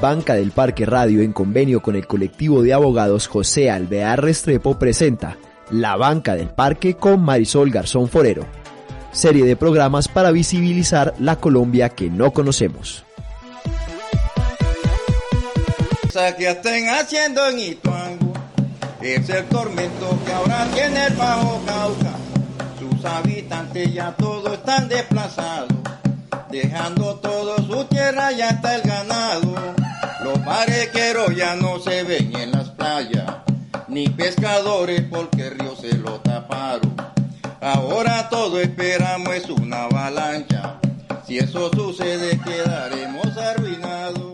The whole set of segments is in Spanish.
Banca del Parque Radio, en convenio con el colectivo de abogados José Alvear Restrepo, presenta La Banca del Parque con Marisol Garzón Forero, serie de programas para visibilizar la Colombia que no conocemos. Que estén haciendo en Ituango es el tormento que ahora tiene el Bajo Cauca. Sus habitantes ya todos están desplazados, dejando todo su tierra, ya está el ganado. Los marequeros ya no se ven en las playas, ni pescadores porque el río se lo taparon. Ahora todo esperamos es una avalancha, si eso sucede quedaremos arruinados.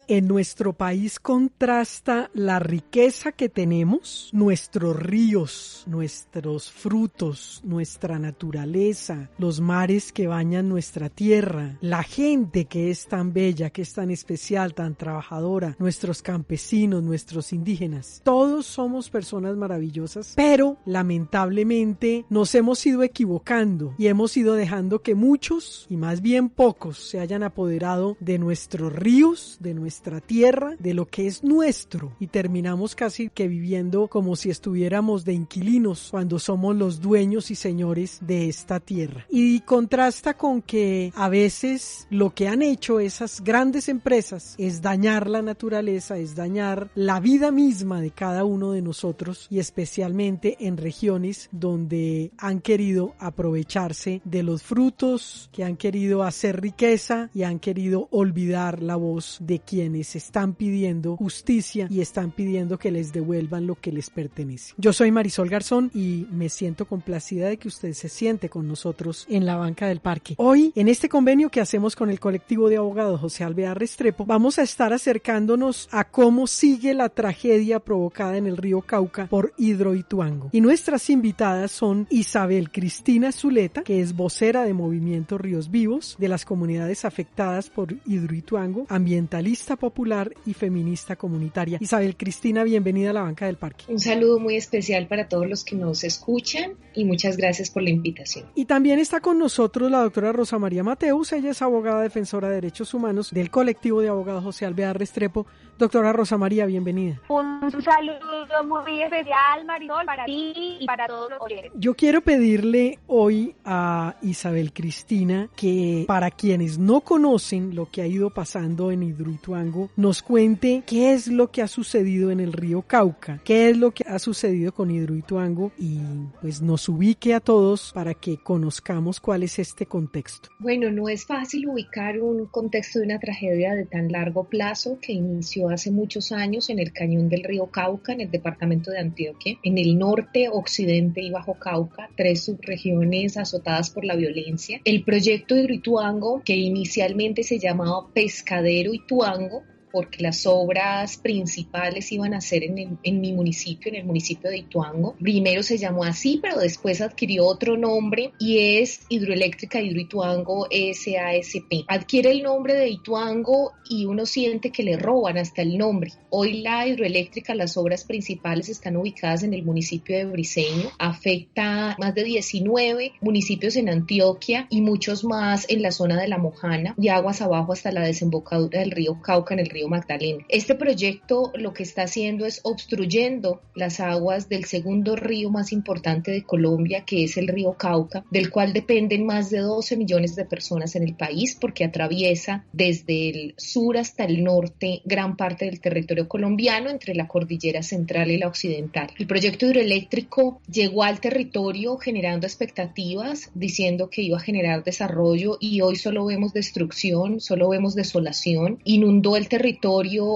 En nuestro país contrasta la riqueza que tenemos, nuestros ríos, nuestros frutos, nuestra naturaleza, los mares que bañan nuestra tierra, la gente que es tan bella, que es tan especial, tan trabajadora, nuestros campesinos, nuestros indígenas. Todos somos personas maravillosas, pero lamentablemente nos hemos ido equivocando y hemos ido dejando que muchos, y más bien pocos, se hayan apoderado de nuestros ríos, de nuestra tierra, de lo que es nuestro, y terminamos casi que viviendo como si estuviéramos de inquilinos cuando somos los dueños y señores de esta tierra. Y contrasta con que a veces lo que han hecho esas grandes empresas es dañar la naturaleza, es dañar la vida misma de cada uno de nosotros, y especialmente en regiones donde han querido aprovecharse de los frutos, que han querido hacer riqueza y han querido olvidar la voz de quienes están pidiendo justicia y están pidiendo que les devuelvan lo que les pertenece. Yo soy Marisol Garzón y me siento complacida de que usted se siente con nosotros en la Banca del Parque. Hoy, en este convenio que hacemos con el colectivo de abogados José Alvear Restrepo, vamos a estar acercándonos a cómo sigue la tragedia provocada en el río Cauca por Hidroituango. Y nuestras invitadas son Isabel Cristina Zuleta, que es vocera de Movimiento Ríos Vivos, de las comunidades afectadas por Hidroituango, ambientalista popular y feminista comunitaria. Isabel Cristina, bienvenida a la Banca del Parque. Un saludo muy especial para todos los que nos escuchan y muchas gracias por la invitación. Y también está con nosotros la doctora Rosa María Mateus. Ella es abogada defensora de derechos humanos del colectivo de abogados José Alvear Restrepo. Doctora Rosa María, bienvenida. Un saludo muy especial, Marisol, para ti y para todos los oyentes. Yo quiero pedirle hoy a Isabel Cristina que, para quienes no conocen lo que ha ido pasando en Hidroituango, nos cuente qué es lo que ha sucedido en el río Cauca, qué es lo que ha sucedido con Hidroituango, y pues nos ubique a todos para que conozcamos cuál es este contexto. Bueno, no es fácil ubicar un contexto de una tragedia de tan largo plazo que inició hace muchos años en el cañón del río Cauca, en el departamento de Antioquia, en el norte, occidente y Bajo Cauca, 3 subregiones azotadas por la violencia. El proyecto Hidroituango, que inicialmente se llamaba Pescadero Ituango, porque las obras principales iban a ser en mi municipio, en el municipio de Ituango. Primero se llamó así, pero después adquirió otro nombre y es Hidroeléctrica Hidroituango SASP. Adquiere el nombre de Ituango y uno siente que le roban hasta el nombre. Hoy la hidroeléctrica, las obras principales están ubicadas en el municipio de Briceño. Afecta más de 19 municipios en Antioquia y muchos más en la zona de La Mojana y aguas abajo hasta la desembocadura del río Cauca en el río Magdalena. Este proyecto lo que está haciendo es obstruyendo las aguas del segundo río más importante de Colombia, que es el río Cauca, del cual dependen más de 12 millones de personas en el país, porque atraviesa desde el sur hasta el norte gran parte del territorio colombiano, entre la cordillera central y la occidental. El proyecto hidroeléctrico llegó al territorio generando expectativas, diciendo que iba a generar desarrollo, y hoy solo vemos destrucción, solo vemos desolación. Inundó el territorio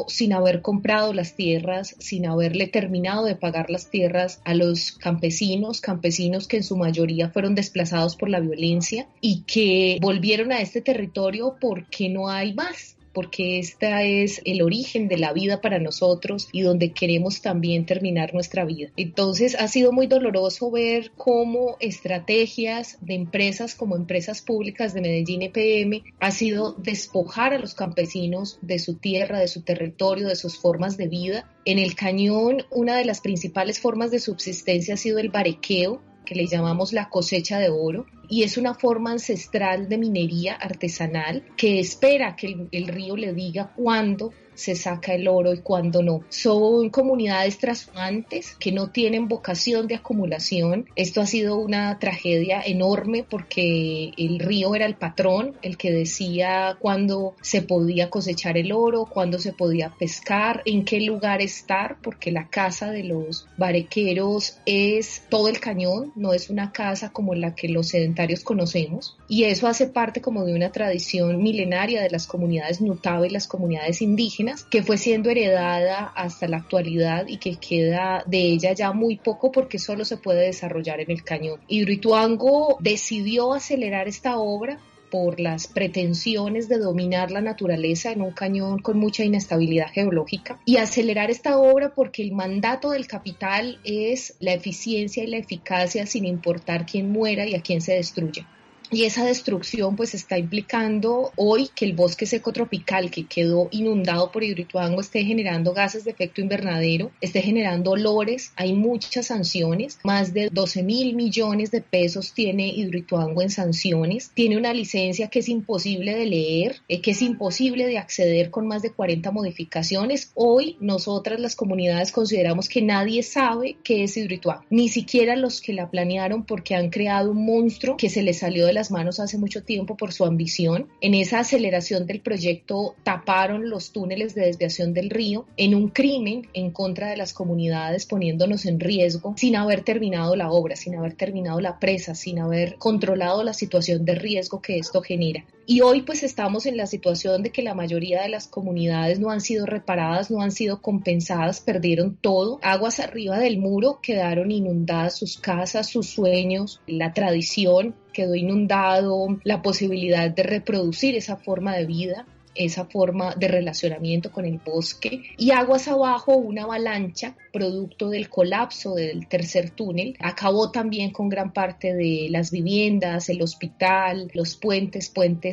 sin haber comprado las tierras, sin haberle terminado de pagar las tierras a los campesinos que en su mayoría fueron desplazados por la violencia y que volvieron a este territorio porque no hay más. Porque este es el origen de la vida para nosotros y donde queremos también terminar nuestra vida. Entonces ha sido muy doloroso ver cómo estrategias de empresas como Empresas Públicas de Medellín EPM ha sido despojar a los campesinos de su tierra, de su territorio, de sus formas de vida. En el cañón, una de las principales formas de subsistencia ha sido el barequeo, que le llamamos la cosecha de oro, y es una forma ancestral de minería artesanal que espera que el río le diga cuándo se saca el oro y cuándo no. Son comunidades trashumantes que no tienen vocación de acumulación. Esto ha sido una tragedia enorme porque el río era el patrón, el que decía cuándo se podía cosechar el oro, cuándo se podía pescar, en qué lugar estar, porque la casa de los barequeros es todo el cañón, no es una casa como la que los sedentarios conocemos, y eso hace parte como de una tradición milenaria de las comunidades Nutaba y las comunidades indígenas, que fue siendo heredada hasta la actualidad y que queda de ella ya muy poco porque solo se puede desarrollar en el cañón. Hidroituango decidió acelerar esta obra por las pretensiones de dominar la naturaleza en un cañón con mucha inestabilidad geológica, y acelerar esta obra porque el mandato del capital es la eficiencia y la eficacia sin importar quién muera y a quién se destruya. Y esa destrucción pues está implicando hoy que el bosque seco tropical que quedó inundado por Hidroituango esté generando gases de efecto invernadero, esté generando olores. Hay muchas sanciones, más de 12.000 millones de pesos tiene Hidroituango en sanciones, tiene una licencia que es imposible de leer, que es imposible de acceder con más de 40 modificaciones. Hoy nosotras las comunidades consideramos que nadie sabe qué es Hidroituango, ni siquiera los que la planearon, porque han creado un monstruo que se les salió de las manos hace mucho tiempo por su ambición. En esa aceleración del proyecto taparon los túneles de desviación del río en un crimen en contra de las comunidades, poniéndonos en riesgo sin haber terminado la obra, sin haber terminado la presa, sin haber controlado la situación de riesgo que esto genera. Y hoy pues estamos en la situación de que la mayoría de las comunidades no han sido reparadas, no han sido compensadas, perdieron todo. Aguas arriba del muro quedaron inundadas sus casas, sus sueños, la tradición quedó inundado, la posibilidad de reproducir esa forma de vida, esa forma de relacionamiento con el bosque, y aguas abajo una avalancha producto del colapso del tercer túnel acabó también con gran parte de las viviendas, el hospital, los puentes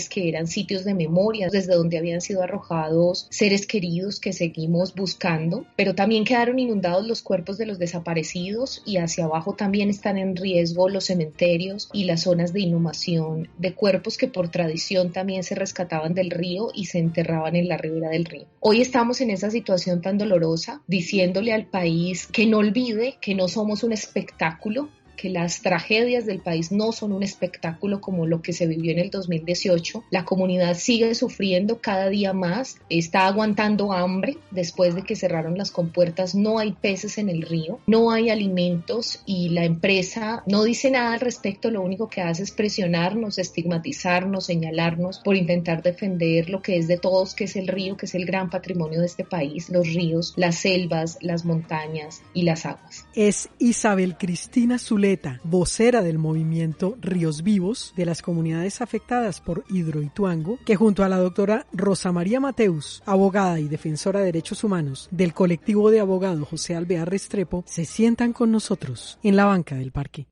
que eran sitios de memoria desde donde habían sido arrojados seres queridos que seguimos buscando, pero también quedaron inundados los cuerpos de los desaparecidos, y hacia abajo también están en riesgo los cementerios y las zonas de inhumación de cuerpos que por tradición también se rescataban del río y se enterraban en la ribera del río. Hoy estamos en esa situación tan dolorosa, diciéndole al país que no olvide que no somos un espectáculo, que las tragedias del país no son un espectáculo como lo que se vivió en el 2018. La comunidad sigue sufriendo cada día más, está aguantando hambre después de que cerraron las compuertas, no hay peces en el río, no hay alimentos, y la empresa no dice nada al respecto. Lo único que hace es presionarnos, estigmatizarnos, señalarnos por intentar defender lo que es de todos, que es el río, que es el gran patrimonio de este país, los ríos, las selvas, las montañas y las aguas. Es Isabel Cristina Zuleta, vocera del movimiento Ríos Vivos de las comunidades afectadas por Hidroituango, que junto a la doctora Rosa María Mateus, abogada y defensora de derechos humanos del colectivo de abogados José Alvear Restrepo, se sientan con nosotros en la banca del parque.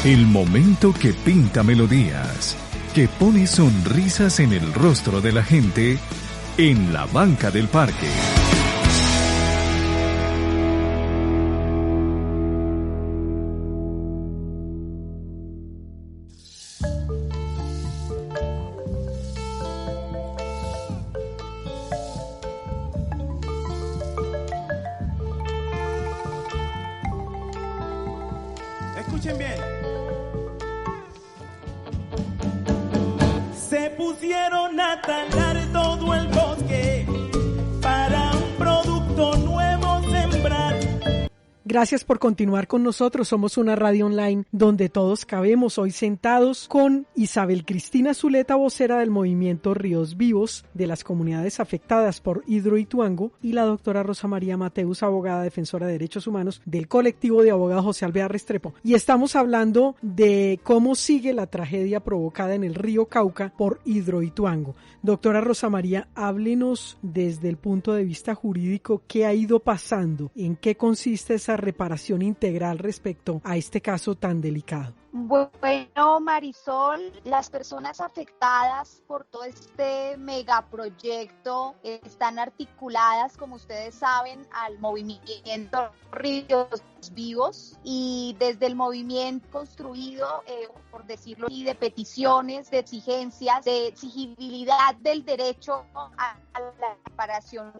El momento que pinta melodías, que pone sonrisas en el rostro de la gente en la banca del parque. Escuchen bien. Se pusieron a talar todo el bosque para un producto nuevo sembrar. Gracias por continuar con nosotros. Somos una radio online donde todos cabemos, hoy sentados con Isabel Cristina Zuleta, vocera del movimiento Ríos Vivos de las comunidades afectadas por Hidroituango, y la doctora Rosa María Mateus, abogada defensora de derechos humanos del colectivo de abogados José Alvear Restrepo. Y estamos hablando de cómo sigue la tragedia provocada en el río Cauca por Hidroituango. Doctora Rosa María, háblenos desde el punto de vista jurídico qué ha ido pasando, en qué consiste esa reparación integral respecto a este caso tan delicado? Bueno, Marisol, las personas afectadas por todo este megaproyecto están articuladas, como ustedes saben, al movimiento Ríos Vivos, y desde el movimiento construido, por decirlo así, de peticiones, de exigencias, de exigibilidad del derecho a la reparación.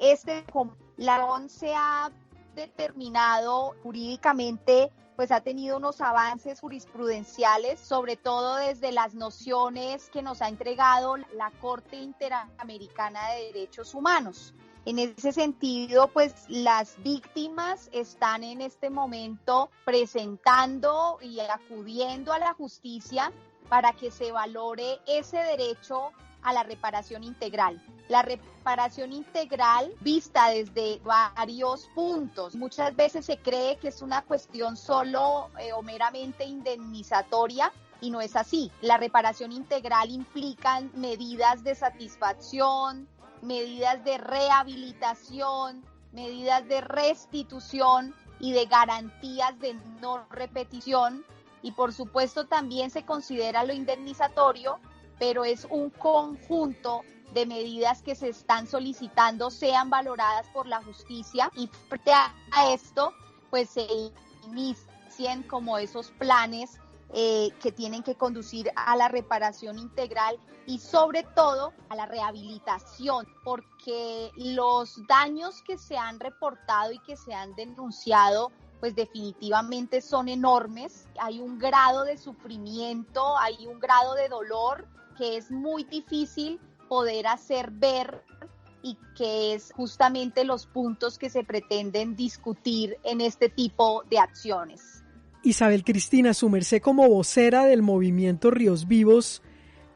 La ONU se ha determinado jurídicamente, pues ha tenido unos avances jurisprudenciales, sobre todo desde las nociones que nos ha entregado la Corte Interamericana de Derechos Humanos. En ese sentido, pues las víctimas están en este momento presentando y acudiendo a la justicia para que se valore ese derecho a la reparación integral. La reparación integral vista desde varios puntos. Muchas veces se cree que es una cuestión solo o meramente indemnizatoria, y no es así. La reparación integral implica medidas de satisfacción, medidas de rehabilitación, medidas de restitución y de garantías de no repetición, y por supuesto también se considera lo indemnizatorio, pero es un conjunto de medidas que se están solicitando sean valoradas por la justicia, y frente a esto pues se inicien como esos planes que tienen que conducir a la reparación integral y sobre todo a la rehabilitación, porque los daños que se han reportado y que se han denunciado pues definitivamente son enormes. Hay un grado de sufrimiento, hay un grado de dolor que es muy difícil poder hacer ver, y que es justamente los puntos que se pretenden discutir en este tipo de acciones. Isabel Cristina, su merced como vocera del movimiento Ríos Vivos,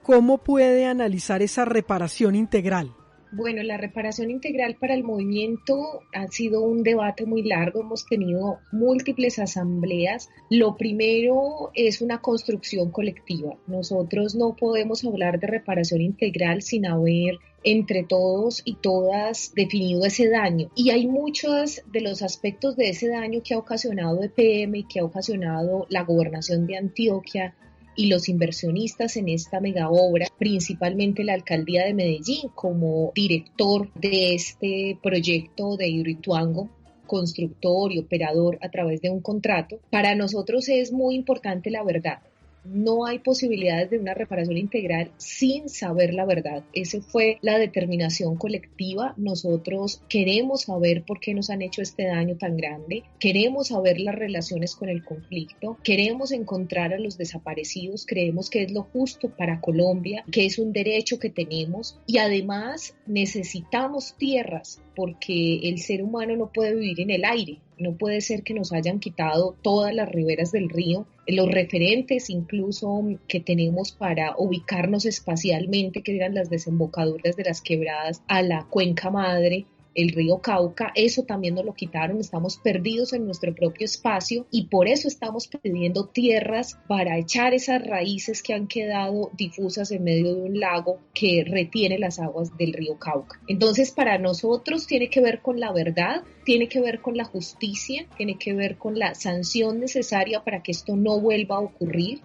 ¿cómo puede analizar esa reparación integral? Bueno, la reparación integral para el movimiento ha sido un debate muy largo, hemos tenido múltiples asambleas. Lo primero es una construcción colectiva. Nosotros no podemos hablar de reparación integral sin haber entre todos y todas definido ese daño. Y hay muchos de los aspectos de ese daño que ha ocasionado EPM y que ha ocasionado la gobernación de Antioquia y los inversionistas en esta mega obra, principalmente la alcaldía de Medellín como director de este proyecto de Hidroituango, constructor y operador a través de un contrato. Para nosotros es muy importante la verdad. No hay posibilidades de una reparación integral sin saber la verdad. Esa fue la determinación colectiva. Nosotros queremos saber por qué nos han hecho este daño tan grande, queremos saber las relaciones con el conflicto, queremos encontrar a los desaparecidos, creemos que es lo justo para Colombia, que es un derecho que tenemos, y además necesitamos tierras porque el ser humano no puede vivir en el aire. No puede ser que nos hayan quitado todas las riberas del río, los referentes incluso que tenemos para ubicarnos espacialmente, que eran las desembocaduras de las quebradas a la cuenca madre, el río Cauca. Eso también nos lo quitaron, estamos perdidos en nuestro propio espacio y por eso estamos pidiendo tierras para echar esas raíces que han quedado difusas en medio de un lago que retiene las aguas del río Cauca. Entonces, para nosotros tiene que ver con la verdad, tiene que ver con la justicia, tiene que ver con la sanción necesaria para que esto no vuelva a ocurrir,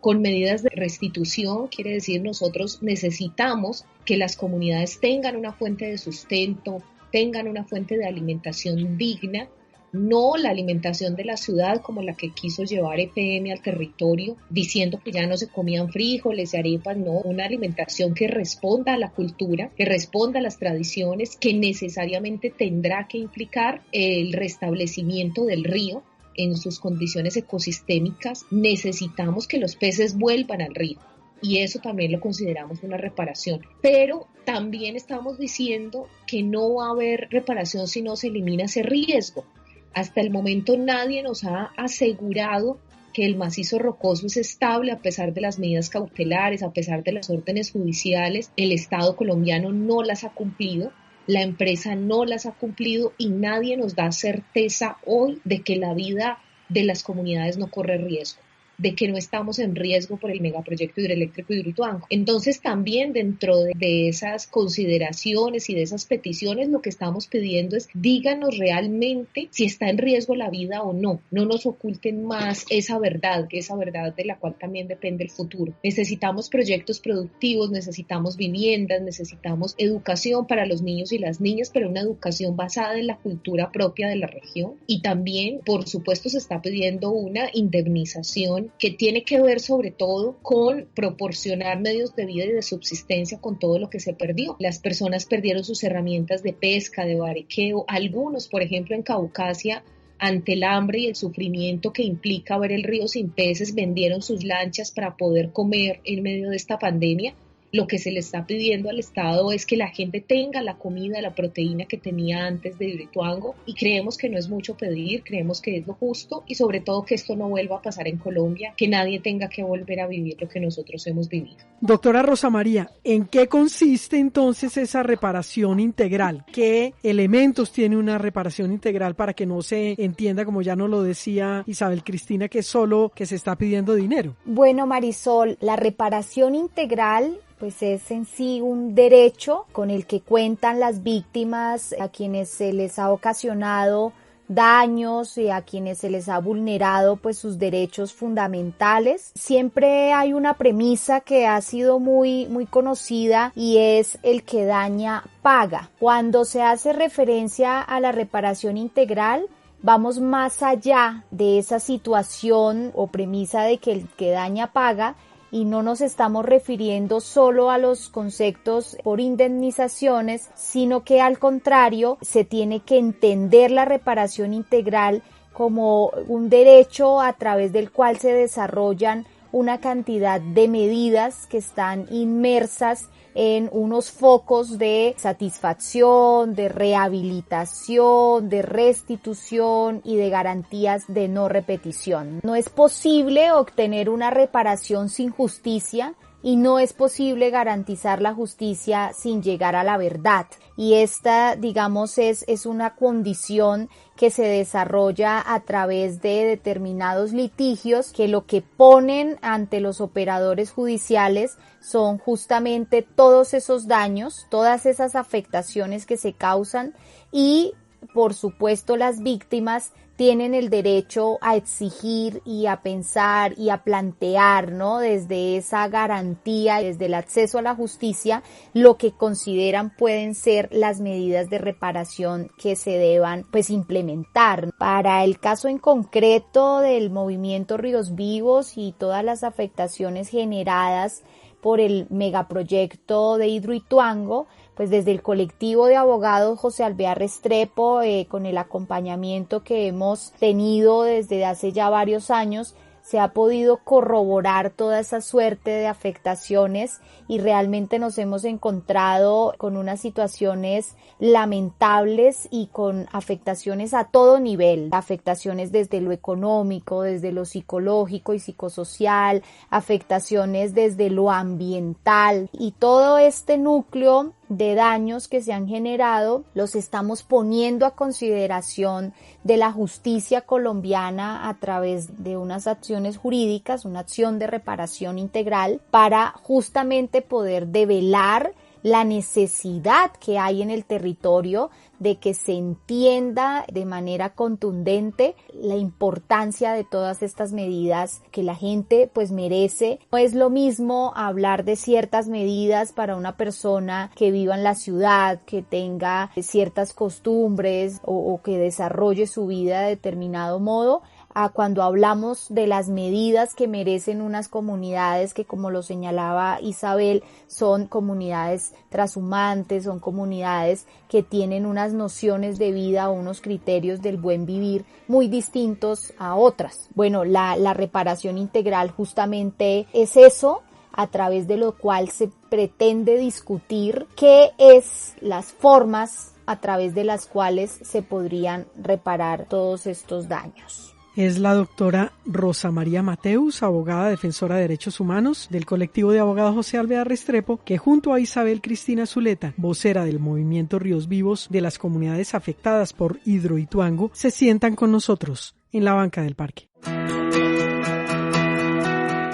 con medidas de restitución. Quiere decir, nosotros necesitamos que las comunidades tengan una fuente de sustento, tengan una fuente de alimentación digna, no la alimentación de la ciudad como la que quiso llevar EPM al territorio, diciendo que ya no se comían frijoles y arepas, no, una alimentación que responda a la cultura, que responda a las tradiciones, que necesariamente tendrá que implicar el restablecimiento del río en sus condiciones ecosistémicas. Necesitamos que los peces vuelvan al río. Y eso también lo consideramos una reparación. Pero también estamos diciendo que no va a haber reparación si no se elimina ese riesgo. Hasta el momento nadie nos ha asegurado que el macizo rocoso es estable a pesar de las medidas cautelares, a pesar de las órdenes judiciales. El Estado colombiano no las ha cumplido, la empresa no las ha cumplido y nadie nos da certeza hoy de que la vida de las comunidades no corre riesgo. de que no estamos en riesgo por el megaproyecto hidroeléctrico Hidroituango. Entonces también dentro de esas consideraciones y de esas peticiones lo que estamos pidiendo es díganos realmente si está en riesgo la vida o no. No nos oculten más esa verdad, que esa verdad de la cual también depende el futuro. Necesitamos proyectos productivos, necesitamos viviendas, necesitamos educación para los niños y las niñas, pero una educación basada en la cultura propia de la región. Y también, por supuesto, se está pidiendo una indemnización que tiene que ver sobre todo con proporcionar medios de vida y de subsistencia con todo lo que se perdió. Las personas perdieron sus herramientas de pesca, de barequeo, algunos, por ejemplo, en Caucasia, ante el hambre y el sufrimiento que implica ver el río sin peces, vendieron sus lanchas para poder comer en medio de esta pandemia. Lo que se le está pidiendo al Estado es que la gente tenga la comida, la proteína que tenía antes de Hidroituango, y creemos que no es mucho pedir, creemos que es lo justo y sobre todo que esto no vuelva a pasar en Colombia, que nadie tenga que volver a vivir lo que nosotros hemos vivido. Doctora Rosa María, ¿en qué consiste entonces esa reparación integral? ¿Qué elementos tiene una reparación integral para que no se entienda, como ya nos lo decía Isabel Cristina, que es solo que se está pidiendo dinero? Bueno, Marisol, la reparación integral pues es en sí un derecho con el que cuentan las víctimas a quienes se les ha ocasionado daños y a quienes se les ha vulnerado pues sus derechos fundamentales. Siempre hay una premisa que ha sido muy conocida y es el que daña paga. Cuando se hace referencia a la reparación integral, vamos más allá de esa situación o premisa de que el que daña paga, y no nos estamos refiriendo solo a los conceptos por indemnizaciones, sino que al contrario se tiene que entender la reparación integral como un derecho a través del cual se desarrollan una cantidad de medidas que están inmersas en unos focos de satisfacción, de rehabilitación, de restitución y de garantías de no repetición. No es posible obtener una reparación sin justicia y no es posible garantizar la justicia sin llegar a la verdad. Y esta, digamos, es una condición que se desarrolla a través de determinados litigios que lo que ponen ante los operadores judiciales son justamente todos esos daños, todas esas afectaciones que se causan y, por supuesto, las víctimas tienen el derecho a exigir y a pensar y a plantear, ¿no? Desde esa garantía, desde el acceso a la justicia, lo que consideran pueden ser las medidas de reparación que se deban, pues, implementar. Para el caso en concreto del movimiento Ríos Vivos y todas las afectaciones generadas por el megaproyecto de Hidroituango, pues desde el colectivo de abogados José Alvear Restrepo, con el acompañamiento que hemos tenido desde hace ya varios años, se ha podido corroborar toda esa suerte de afectaciones y realmente nos hemos encontrado con unas situaciones lamentables y con afectaciones a todo nivel, afectaciones desde lo económico, desde lo psicológico y psicosocial, afectaciones desde lo ambiental y todo este núcleo de daños que se han generado los estamos poniendo a consideración de la justicia colombiana a través de unas acciones jurídicas, una acción de reparación integral para justamente poder develar la necesidad que hay en el territorio de que se entienda de manera contundente la importancia de todas estas medidas que la gente pues merece. No es lo mismo hablar de ciertas medidas para una persona que viva en la ciudad, que tenga ciertas costumbres o que desarrolle su vida de determinado modo, a cuando hablamos de las medidas que merecen unas comunidades que, como lo señalaba Isabel, son comunidades trashumantes, son comunidades que tienen unas nociones de vida o unos criterios del buen vivir muy distintos a otras. Bueno, la reparación integral justamente es eso, a través de lo cual se pretende discutir qué es las formas a través de las cuales se podrían reparar todos estos daños. Es la doctora Rosa María Mateus, abogada defensora de derechos humanos del colectivo de abogados José Alvear Restrepo, que junto a Isabel Cristina Zuleta, vocera del movimiento Ríos Vivos de las comunidades afectadas por Hidroituango, se sientan con nosotros en la banca del parque.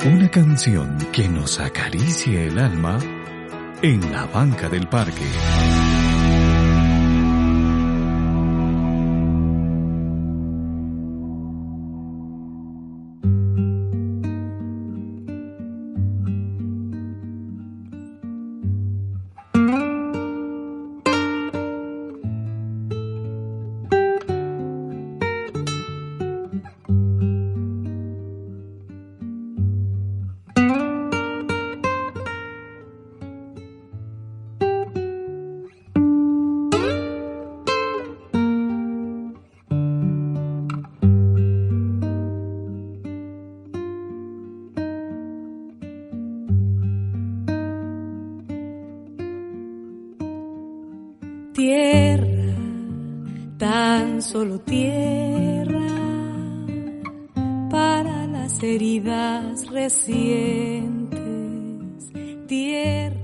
Una canción que nos acaricie el alma en la banca del parque. Tierra, tan solo tierra, para las heridas recientes, tierra.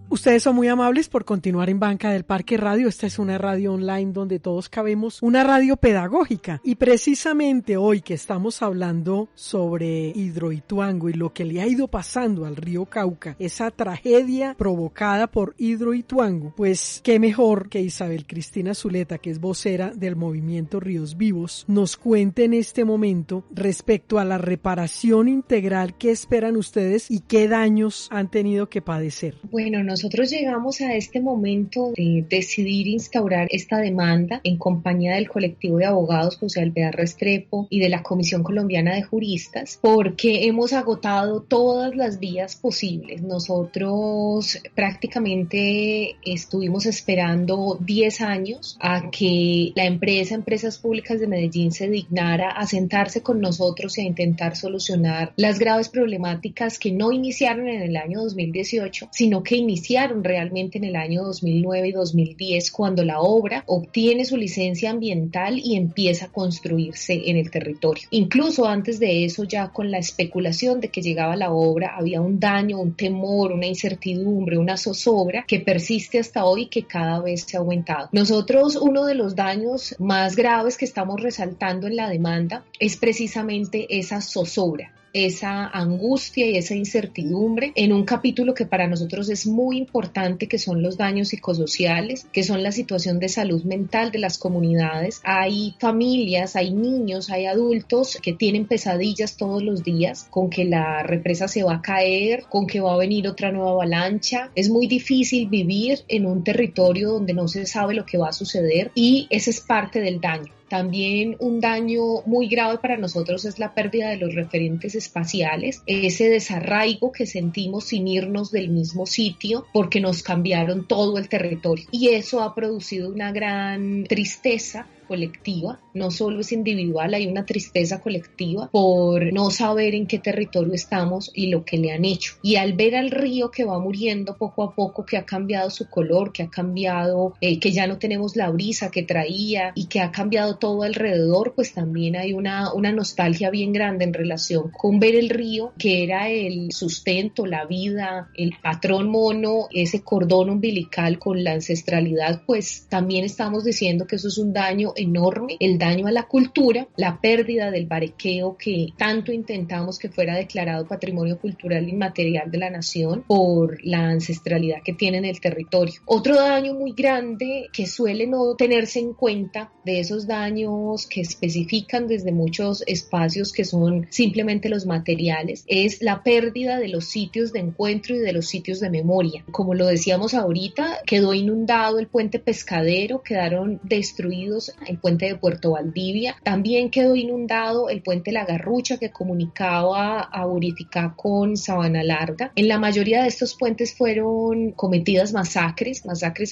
Ustedes son muy amables por continuar en Banca del Parque Radio. Esta es una radio online donde todos cabemos, una radio pedagógica. Y precisamente hoy que estamos hablando sobre Hidroituango y lo que le ha ido pasando al río Cauca, esa tragedia provocada por Hidroituango, pues qué mejor que Isabel Cristina Zuleta, que es vocera del movimiento Ríos Vivos, nos cuente en este momento respecto a la reparación integral que esperan ustedes y qué daños han tenido que padecer. Bueno, nosotros llegamos a este momento de decidir instaurar esta demanda en compañía del colectivo de abogados José Alvear Restrepo y de la Comisión Colombiana de Juristas, porque hemos agotado todas las vías posibles. Nosotros prácticamente estuvimos esperando 10 años a que la Empresas Públicas de Medellín se dignara a sentarse con nosotros y a intentar solucionar las graves problemáticas que no iniciaron en el año 2018, sino que iniciaron realmente en el año 2009 y 2010, cuando la obra obtiene su licencia ambiental y empieza a construirse en el territorio. Incluso antes de eso, ya con la especulación de que llegaba la obra, había un daño, un temor, una incertidumbre, una zozobra que persiste hasta hoy y que cada vez se ha aumentado. Nosotros, uno de los daños más graves que estamos resaltando en la demanda es precisamente esa zozobra, esa angustia y esa incertidumbre en un capítulo que para nosotros es muy importante, que son los daños psicosociales, que son la situación de salud mental de las comunidades. Hay familias, hay niños, hay adultos que tienen pesadillas todos los días con que la represa se va a caer, con que va a venir otra nueva avalancha. Es muy difícil vivir en un territorio donde no se sabe lo que va a suceder y ese es parte del daño. También un daño muy grave para nosotros es la pérdida de los referentes espaciales, ese desarraigo que sentimos sin irnos del mismo sitio porque nos cambiaron todo el territorio. Y eso ha producido una gran tristeza colectiva, no solo es individual, hay una tristeza colectiva por no saber en qué territorio estamos y lo que le han hecho. Y al ver al río que va muriendo poco a poco, que ha cambiado su color, que ha cambiado, que ya no tenemos la brisa que traía y que ha cambiado todo alrededor, pues también hay una nostalgia bien grande en relación con ver el río, que era el sustento, la vida, el patrón mono, ese cordón umbilical con la ancestralidad. Pues también estamos diciendo que eso es un daño enorme, el daño a la cultura, la pérdida del barequeo que tanto intentamos que fuera declarado Patrimonio Cultural Inmaterial de la Nación por la ancestralidad que tiene en el territorio. Otro daño muy grande que suele no tenerse en cuenta de esos daños que especifican desde muchos espacios que son simplemente los materiales es la pérdida de los sitios de encuentro y de los sitios de memoria. Como lo decíamos ahorita, quedó inundado el puente Pescadero, quedaron destruidos el puente de Puerto Valdivia, también quedó inundado el puente La Garrucha que comunicaba a Buriticá con Sabana Larga. En la mayoría de estos puentes fueron cometidas masacres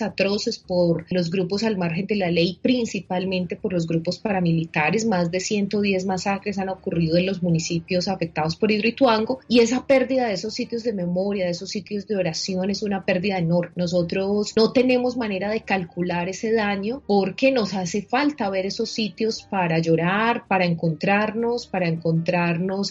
atroces por los grupos al margen de la ley, principalmente por los grupos paramilitares. Más de 110 masacres han ocurrido en los municipios afectados por Hidroituango y esa pérdida de esos sitios de memoria, de esos sitios de oración es una pérdida enorme. Nosotros no tenemos manera de calcular ese daño porque nos hace falta falta ver esos sitios para llorar, para encontrarnos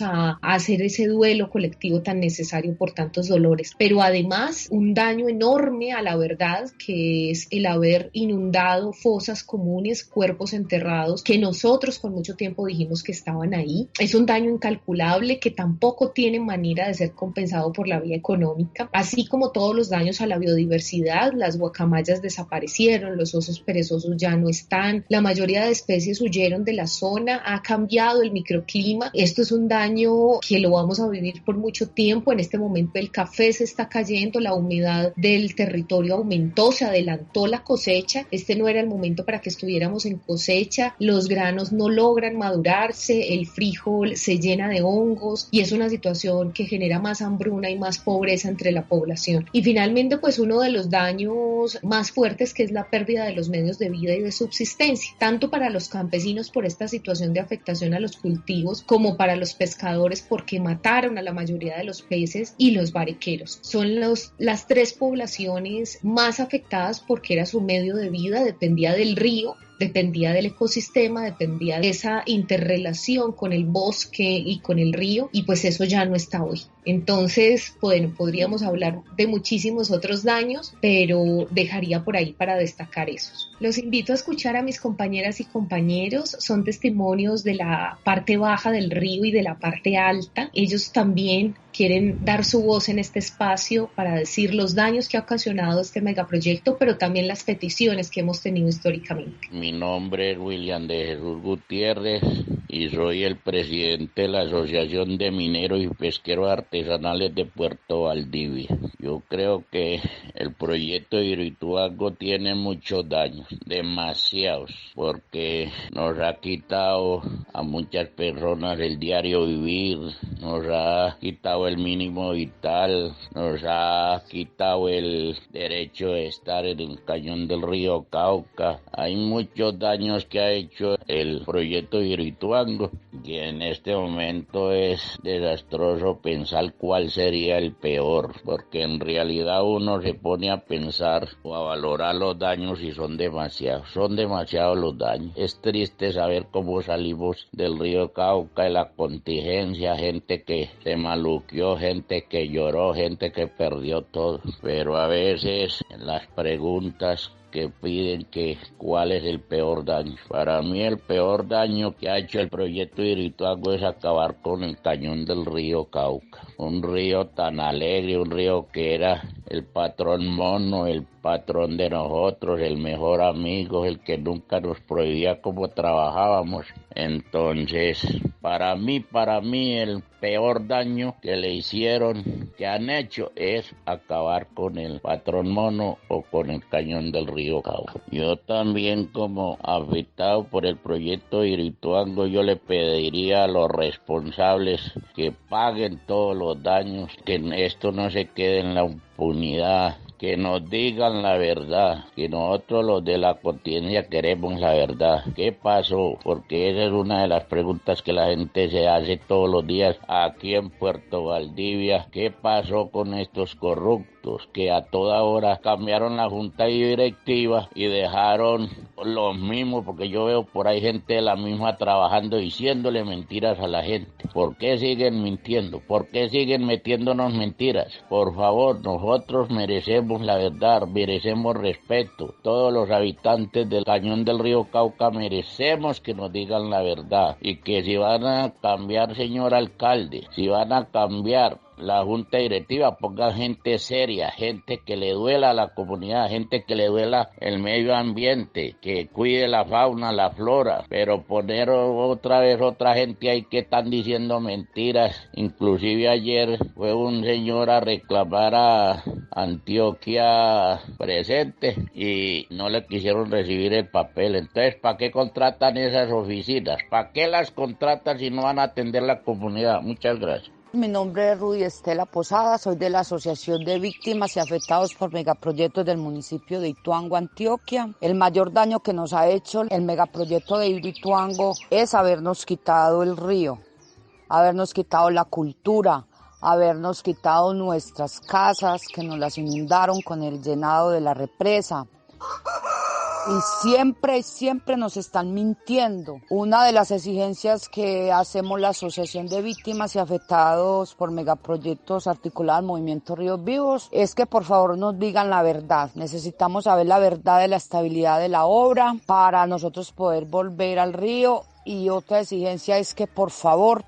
a hacer ese duelo colectivo tan necesario por tantos dolores. Pero además un daño enorme a la verdad, que es el haber inundado fosas comunes, cuerpos enterrados que nosotros por mucho tiempo dijimos que estaban ahí. Es un daño incalculable que tampoco tiene manera de ser compensado por la vía económica, así como todos los daños a la biodiversidad. Las guacamayas desaparecieron, los osos perezosos ya no están, la mayoría de especies huyeron de la zona, ha cambiado el microclima. Esto es un daño que lo vamos a vivir por mucho tiempo. En este momento el café se está cayendo, la humedad del territorio aumentó, se adelantó la cosecha. Este no era el momento para que estuviéramos en cosecha, los granos no logran madurarse, el frijol se llena de hongos y es una situación que genera más hambruna y más pobreza entre la población. Y finalmente, pues uno de los daños más fuertes, que es la pérdida de los medios de vida y de subsistencia, tanto para los campesinos por esta situación de afectación a los cultivos, como para los pescadores porque mataron a la mayoría de los peces, y los barequeros. Son las tres poblaciones más afectadas porque era su medio de vida, dependía del río, dependía del ecosistema, dependía de esa interrelación con el bosque y con el río, y pues eso ya no está hoy. Entonces, bueno, podríamos hablar de muchísimos otros daños, pero dejaría por ahí para destacar esos. Los invito a escuchar a mis compañeras y compañeros, son testimonios de la parte baja del río y de la parte alta. Ellos también quieren dar su voz en este espacio para decir los daños que ha ocasionado este megaproyecto, pero también las peticiones que hemos tenido históricamente. Mi nombre es William de Jesús Gutiérrez y soy el presidente de la Asociación de Mineros y Pesqueros Artesanales de Puerto Valdivia. Yo creo que el proyecto de Hidroituango tiene muchos daños, demasiados, porque nos ha quitado a muchas personas el diario vivir, nos ha quitado el mínimo vital, nos ha quitado el derecho de estar en el cañón del río Cauca. Hay muchos daños que ha hecho el proyecto de Hidroituango, y en este momento es desastroso pensar cuál sería el peor, porque en realidad uno se pone a pensar o a valorar los daños y son demasiados los daños. Es triste saber cómo salimos del río Cauca, de la contingencia, gente que se maluqueó, gente que lloró, gente que perdió todo, pero a veces las preguntas que piden que cuál es el peor daño. Para mí el peor daño que ha hecho el proyecto de Hidroituango es acabar con el cañón del río Cauca, un río tan alegre, un río que era el patrón mono, el patrón de nosotros, el mejor amigo, el que nunca nos prohibía cómo trabajábamos. Entonces, para mí el peor daño que le hicieron, que han hecho, es acabar con el patrón mono o con el cañón del río Cauca. Yo también, como afectado por el proyecto de Hidroituango, yo le pediría a los responsables que paguen todos los daños, que esto no se quede en la impunidad, que nos digan la verdad, que nosotros los de la contingencia queremos la verdad. ¿Qué pasó? Porque esa es una de las preguntas que la gente se hace todos los días aquí en Puerto Valdivia. ¿Qué pasó con estos corruptos que a toda hora cambiaron la junta directiva y dejaron los mismos? Porque yo veo por ahí gente de la misma trabajando, diciéndole mentiras a la gente. ¿Por qué siguen mintiendo? ¿Por qué siguen metiéndonos mentiras? Por favor, nosotros merecemos la verdad, merecemos respeto. Todos los habitantes del cañón del río Cauca merecemos que nos digan la verdad, y que si van a cambiar, señor alcalde, si van a cambiar la junta directiva, pongan gente seria, gente que le duela a la comunidad, gente que le duela el medio ambiente, que cuide la fauna, la flora, pero poner otra vez otra gente ahí que están diciendo mentiras. Inclusive ayer fue un señor a reclamar a Antioquia presente y no le quisieron recibir el papel. Entonces, ¿para qué contratan esas oficinas? ¿Para qué las contratan si no van a atender la comunidad? Muchas gracias. Mi nombre es Rudy Estela Posada, soy de la Asociación de Víctimas y Afectados por Megaproyectos del municipio de Ituango, Antioquia. El mayor daño que nos ha hecho el megaproyecto de Hidroituango es habernos quitado el río, habernos quitado la cultura, habernos quitado nuestras casas que nos las inundaron con el llenado de la represa. Y siempre nos están mintiendo. Una de las exigencias que hacemos la Asociación de Víctimas y Afectados por Megaproyectos articulados al Movimiento Ríos Vivos es que por favor nos digan la verdad. Necesitamos saber la verdad de la estabilidad de la obra para nosotros poder volver al río. Y otra exigencia es que por favor,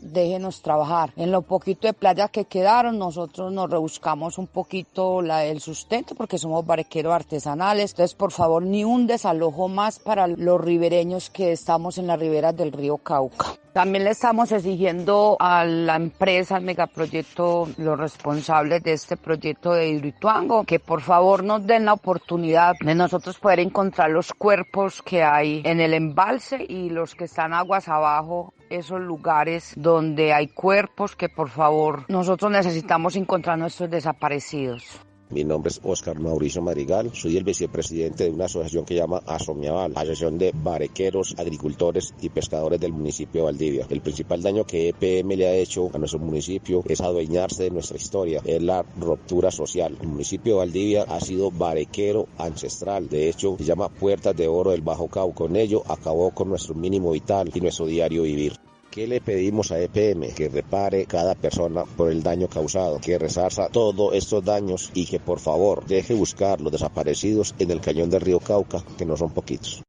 déjenos trabajar. En lo poquito de playa que quedaron, nosotros nos rebuscamos un poquito el sustento porque somos barqueros artesanales. Entonces, por favor, ni un desalojo más para los ribereños que estamos en las riberas del río Cauca. También le estamos exigiendo a la empresa, al megaproyecto, los responsables de este proyecto de Hidroituango, que por favor nos den la oportunidad de nosotros poder encontrar los cuerpos que hay en el embalse y los que están aguas abajo, esos lugares donde hay cuerpos que por favor nosotros necesitamos encontrar nuestros desaparecidos. Mi nombre es Oscar Mauricio Madrigal, soy el vicepresidente de una asociación que se llama Asomiaval, Asociación de Barqueros, Agricultores y Pescadores del municipio de Valdivia. El principal daño que EPM le ha hecho a nuestro municipio es adueñarse de nuestra historia, es la ruptura social. El municipio de Valdivia ha sido barquero ancestral, de hecho se llama Puertas de Oro del Bajo Cauca. Con ello acabó con nuestro mínimo vital y nuestro diario vivir. ¿Qué le pedimos a EPM? Que repare cada persona por el daño causado, que resarza todos estos daños y que por favor deje buscar los desaparecidos en el cañón del río Cauca, que no son poquitos.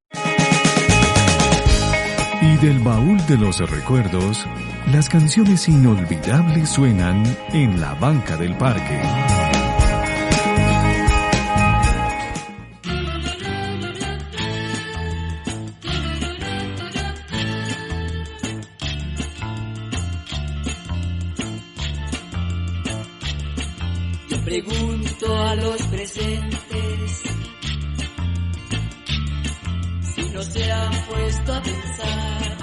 Y del baúl de los recuerdos, las canciones inolvidables suenan en la banca del parque. Pregunto a los presentes si no se han puesto a pensar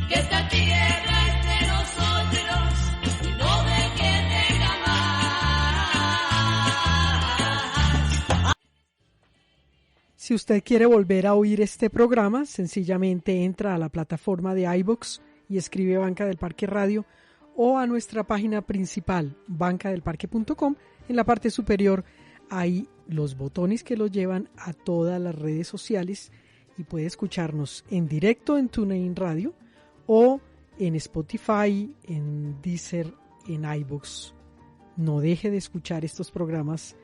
que esta tierra es de nosotros y no de quien tenga más. Si usted quiere volver a oír este programa, sencillamente entra a la plataforma de iVoox y escribe Banca del Parque Radio o a nuestra página principal, bancadelparque.com. En la parte superior hay los botones que los llevan a todas las redes sociales y puede escucharnos en directo en TuneIn Radio o en Spotify, en Deezer, en iVoox. No deje de escuchar estos programas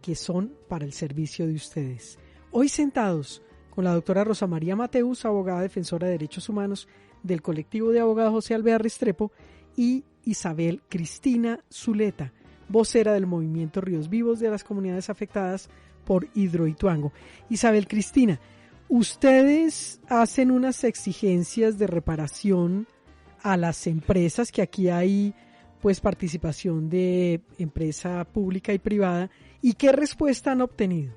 que son para el servicio de ustedes. Hoy sentados con la doctora Rosa María Mateus, abogada defensora de derechos humanos del colectivo de abogados José Alvear Restrepo, y Isabel Cristina Zuleta, vocera del Movimiento Ríos Vivos de las comunidades afectadas por Hidroituango. Isabel Cristina, ustedes hacen unas exigencias de reparación a las empresas, que aquí hay pues participación de empresa pública y privada, ¿y qué respuesta han obtenido?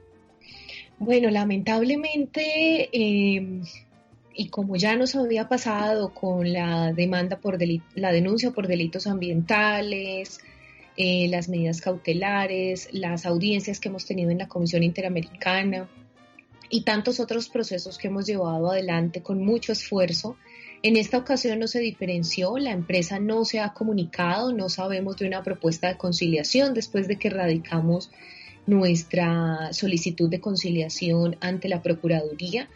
Bueno, lamentablemente, y como ya nos había pasado con la demanda la denuncia por delitos ambientales, las medidas cautelares, las audiencias que hemos tenido en la Comisión Interamericana y tantos otros procesos que hemos llevado adelante con mucho esfuerzo, en esta ocasión no se diferenció, la empresa no se ha comunicado, no sabemos de una propuesta de conciliación después de que radicamos nuestra solicitud de conciliación ante la Procuraduría.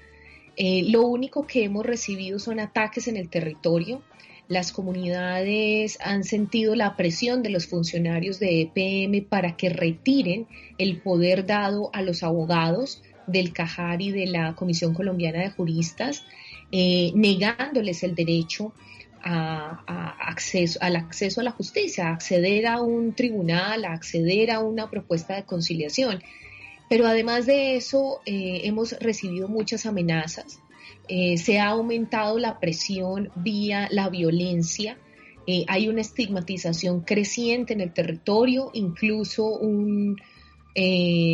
Lo único que hemos recibido son ataques en el territorio. Las comunidades han sentido la presión de los funcionarios de EPM para que retiren el poder dado a los abogados del CAJAR y de la Comisión Colombiana de Juristas, negándoles el derecho al acceso a la justicia, a acceder a un tribunal, a acceder a una propuesta de conciliación. Pero además de eso, hemos recibido muchas amenazas, se ha aumentado la presión vía la violencia, hay una estigmatización creciente en el territorio, incluso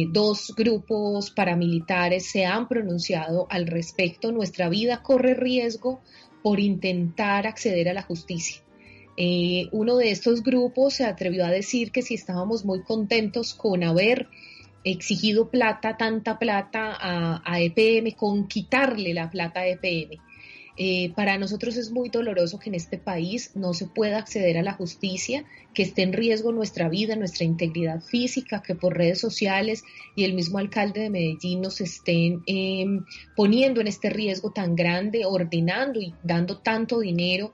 dos grupos paramilitares se han pronunciado al respecto. Nuestra vida corre riesgo por intentar acceder a la justicia. Uno de estos grupos se atrevió a decir que si estábamos muy contentos con haber exigido tanta plata a EPM, con quitarle la plata a EPM. Para nosotros es muy doloroso que en este país no se pueda acceder a la justicia, que esté en riesgo nuestra vida, nuestra integridad física, que por redes sociales y el mismo alcalde de Medellín nos estén poniendo en este riesgo tan grande, ordenando y dando tanto dinero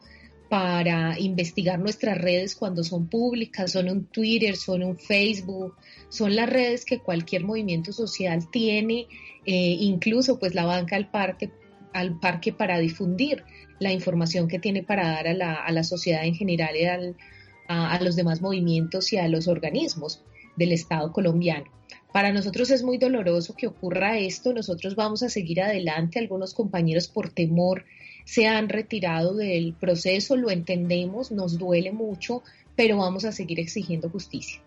para investigar nuestras redes cuando son públicas, son un Twitter, son un Facebook, son las redes que cualquier movimiento social tiene, incluso pues la banca al parque para difundir la información que tiene para dar a la sociedad en general y a los demás movimientos y a los organismos del Estado colombiano. Para nosotros es muy doloroso que ocurra esto, nosotros vamos a seguir adelante, algunos compañeros por temor se han retirado del proceso, lo entendemos, nos duele mucho, pero vamos a seguir exigiendo justicia.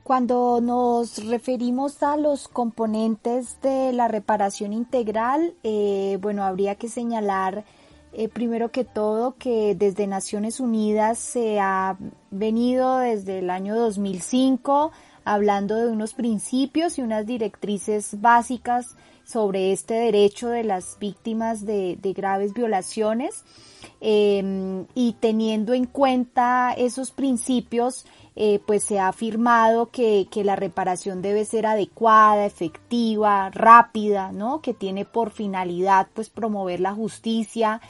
Cuando nos referimos a los componentes de la reparación integral, habría que señalar primero que todo que desde Naciones Unidas se ha venido desde el año 2005 hablando de unos principios y unas directrices básicas sobre este derecho de las víctimas de graves violaciones, y teniendo en cuenta esos principios, pues se ha afirmado que la reparación debe ser adecuada, efectiva, rápida, ¿no? Que tiene por finalidad pues promover la justicia,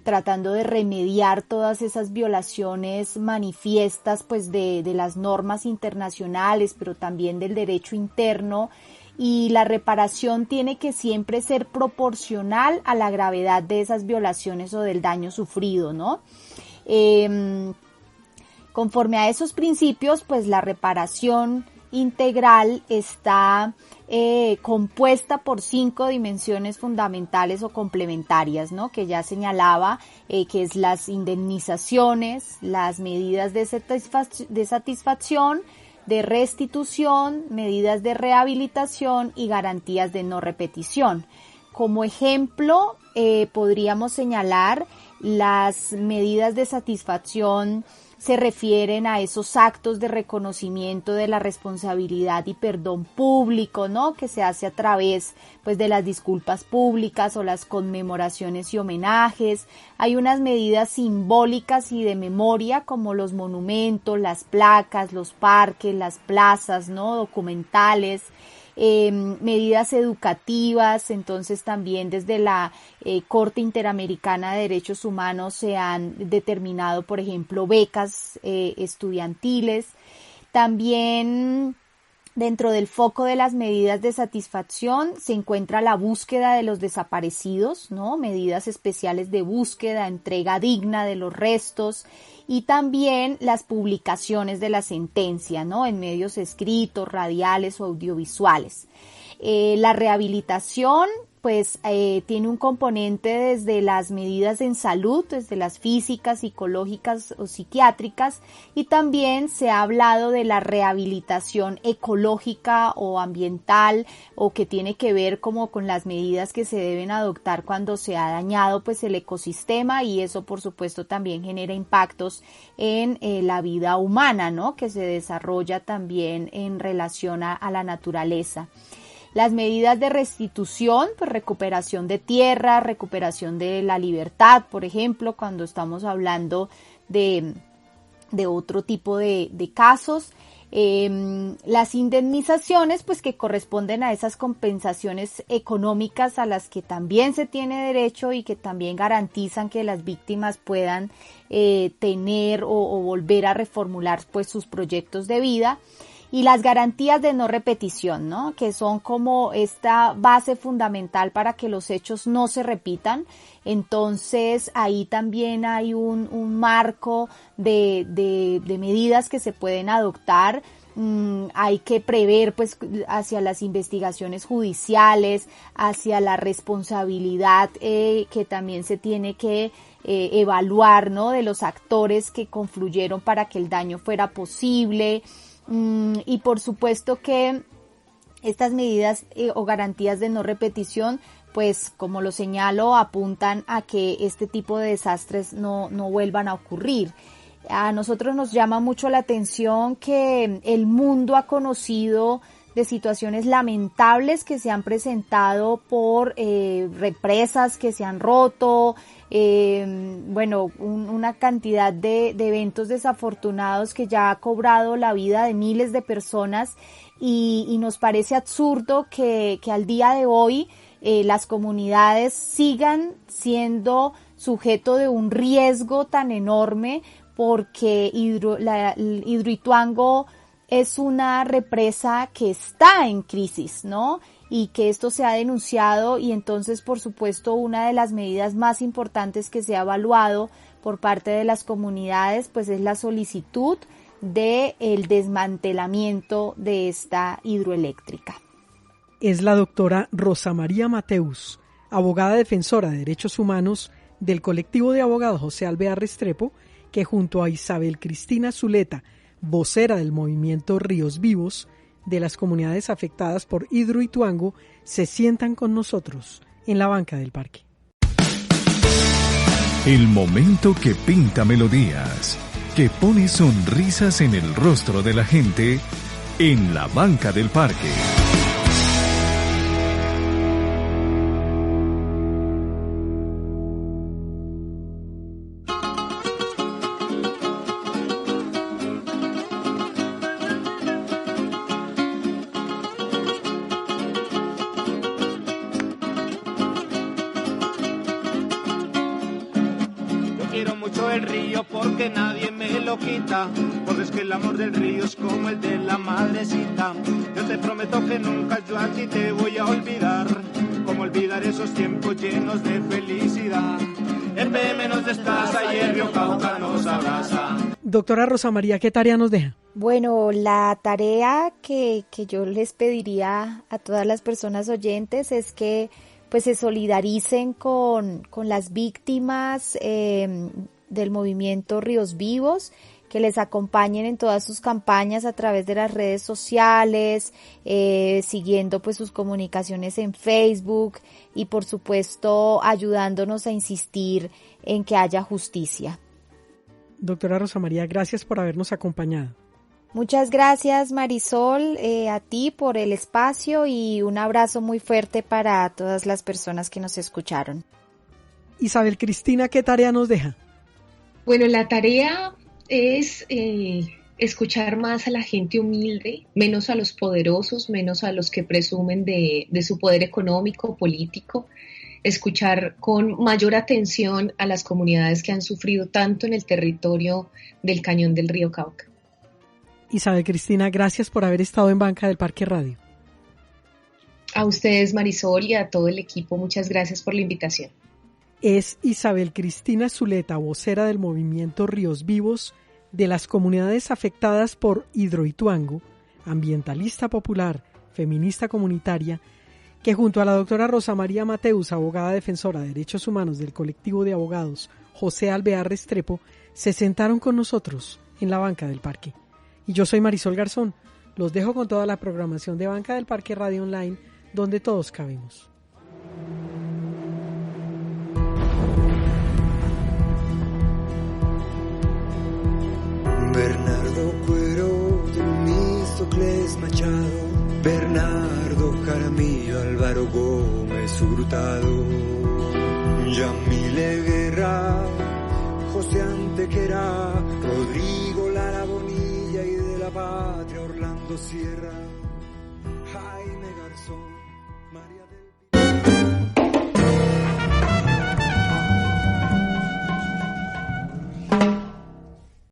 tratando de remediar todas esas violaciones manifiestas pues de las normas internacionales, pero también del derecho interno, y la reparación tiene que siempre ser proporcional a la gravedad de esas violaciones o del daño sufrido, ¿no? Conforme a esos principios, pues la reparación integral está compuesta por 5 dimensiones fundamentales o complementarias, ¿no? Que ya señalaba, que es las indemnizaciones, las medidas de satisfacción, de restitución, medidas de rehabilitación y garantías de no repetición. Como ejemplo, podríamos señalar las medidas de satisfacción. Se refieren a esos actos de reconocimiento de la responsabilidad y perdón público, ¿no? Que se hace a través, pues, de las disculpas públicas o las conmemoraciones y homenajes. Hay unas medidas simbólicas y de memoria como los monumentos, las placas, los parques, las plazas, ¿no? Documentales. Medidas educativas, entonces también desde la Corte Interamericana de Derechos Humanos se han determinado, por ejemplo, becas estudiantiles. También dentro del foco de las medidas de satisfacción se encuentra la búsqueda de los desaparecidos, ¿no? Medidas especiales de búsqueda, entrega digna de los restos, y también las publicaciones de la sentencia, ¿no? En medios escritos, radiales o audiovisuales. La rehabilitación, pues, tiene un componente desde las medidas en salud, desde las físicas, psicológicas o psiquiátricas, y también se ha hablado de la rehabilitación ecológica o ambiental, o que tiene que ver como con las medidas que se deben adoptar cuando se ha dañado pues el ecosistema, y eso por supuesto también genera impactos en la vida humana, ¿no? Que se desarrolla también en relación a la naturaleza. Las medidas de restitución, pues recuperación de tierra, recuperación de la libertad, por ejemplo, cuando estamos hablando de otro tipo de casos. Las indemnizaciones, pues que corresponden a esas compensaciones económicas a las que también se tiene derecho y que también garantizan que las víctimas puedan tener o volver a reformular pues sus proyectos de vida. Y las garantías de no repetición, ¿no? Que son como esta base fundamental para que los hechos no se repitan. Entonces ahí también hay un marco de medidas que se pueden adoptar. Hay que prever pues hacia las investigaciones judiciales, hacia la responsabilidad que también se tiene que evaluar, ¿no? De los actores que confluyeron para que el daño fuera posible. Y por supuesto que estas medidas o garantías de no repetición, pues como lo señalo, apuntan a que este tipo de desastres no vuelvan a ocurrir. A nosotros nos llama mucho la atención que el mundo ha conocido de situaciones lamentables que se han presentado por represas que se han roto, una cantidad de eventos desafortunados que ya ha cobrado la vida de miles de personas y nos parece absurdo que al día de hoy las comunidades sigan siendo sujeto de un riesgo tan enorme porque Hidroituango es una represa que está en crisis, ¿no? Y que esto se ha denunciado y entonces, por supuesto, una de las medidas más importantes que se ha evaluado por parte de las comunidades, pues es la solicitud de el desmantelamiento de esta hidroeléctrica. Es la doctora Rosa María Mateus, abogada defensora de derechos humanos del colectivo de abogados José Alvear Restrepo, que junto a Isabel Cristina Zuleta, vocera del movimiento Ríos Vivos, de las comunidades afectadas por Hidroituango, se sientan con nosotros en la banca del parque. El momento que pinta melodías, que pone sonrisas en el rostro de la gente en la banca del parque. Porque es que el amor del río es como el de la madrecita. Yo te prometo que nunca yo a ti te voy a olvidar, como olvidar esos tiempos llenos de felicidad. El PM nos desplaza y el río Cauca nos abraza. Doctora Rosa María, ¿qué tarea nos deja? Bueno, la tarea que yo les pediría a todas las personas oyentes es que pues se solidaricen con las víctimas del movimiento Ríos Vivos, que les acompañen en todas sus campañas a través de las redes sociales, siguiendo pues sus comunicaciones en Facebook y por supuesto ayudándonos a insistir en que haya justicia. Doctora Rosa María, gracias por habernos acompañado. Muchas gracias, Marisol, a ti por el espacio y un abrazo muy fuerte para todas las personas que nos escucharon. Isabel Cristina, ¿qué tarea nos deja? Bueno, la tarea es escuchar más a la gente humilde, menos a los poderosos, menos a los que presumen de su poder económico, político, escuchar con mayor atención a las comunidades que han sufrido tanto en el territorio del Cañón del Río Cauca. Isabel Cristina, gracias por haber estado en Banca del Parque Radio. A ustedes, Marisol, y a todo el equipo, muchas gracias por la invitación. Es Isabel Cristina Zuleta, vocera del movimiento Ríos Vivos de las comunidades afectadas por Hidroituango, ambientalista popular, feminista comunitaria, que junto a la doctora Rosa María Mateus, abogada defensora de derechos humanos del colectivo de abogados José Alvear Restrepo, se sentaron con nosotros en la banca del parque. Y yo soy Marisol Garzón. Los dejo con toda la programación de Banca del Parque Radio Online, donde todos cabemos. Bernardo Cuero, Temístocles Machado, Bernardo Jaramillo, Álvaro Gómez Hurtado, Yamile Guerra, José Antequera, Rodrigo Lara Bonilla y de la Patria Orlando Sierra, Jaime Garzón, María